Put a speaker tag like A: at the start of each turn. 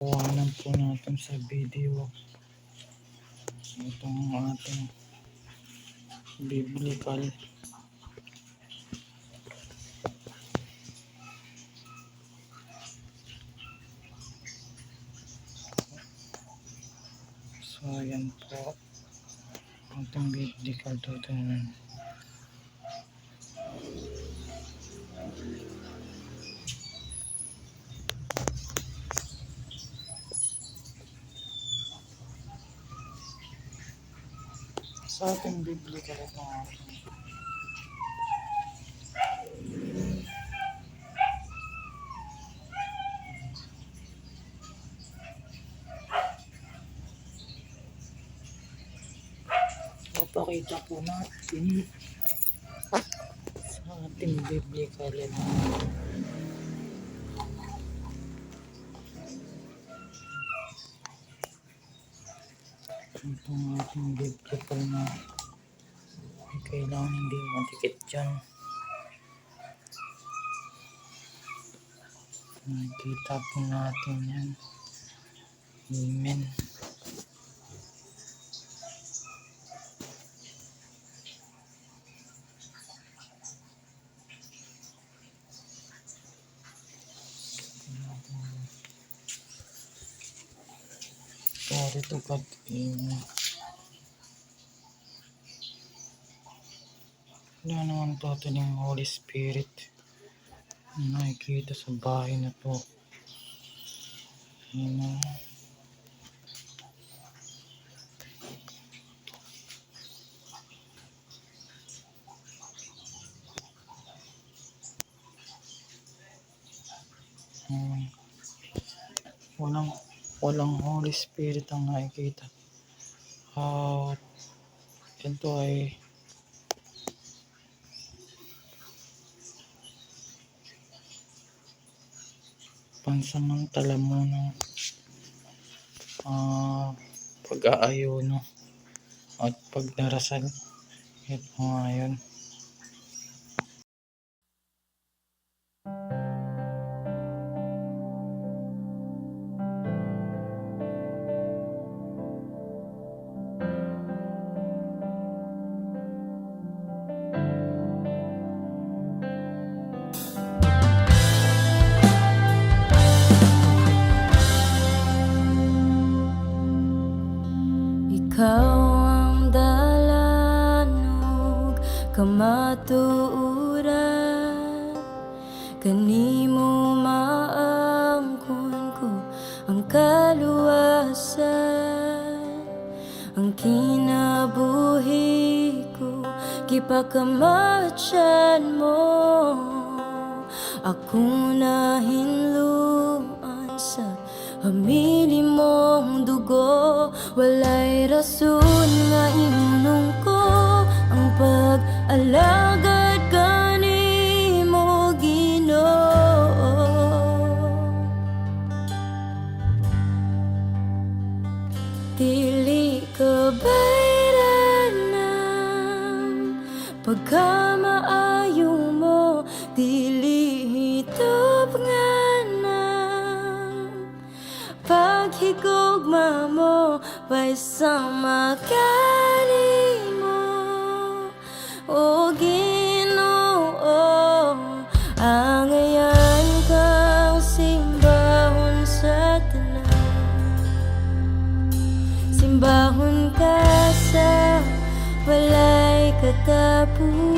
A: Kuhanan po natin sa video itong ating biblical so ayan po ating biblical tutunan. Sa ating biblical ito papakita po natin sa ating biblical ito. Itong ating biblical na kailangan hindi matikit dyan. Nakikita po natin yan. Amen. Glory to God. Amen. Wala naman totaling Holy Spirit na nakikita sa bahay na to. Amen. Walang Holy Spirit ang nakikita. Ito ay pansamantala mo ng pag-aayuno at pagdarasal. Ito nga yun.
B: Ikaw ang dalanog, kamatuuran, kanimo maangkon ko ang kaluwasan. Ang kinabuhi ko, gipakamatyan mo, ako na hinluan sa hamili mong dugo. Walay rason nga inunong ko ang pag-alagad kanimo, Ginoo. Dili ka bayranan pagkamaayo mo, dili hitop nga paghigugma mo, may sama kanimo, o Ginoo. Angayan kang simbahon sa tanan, simbahon ka sa walay katapusan.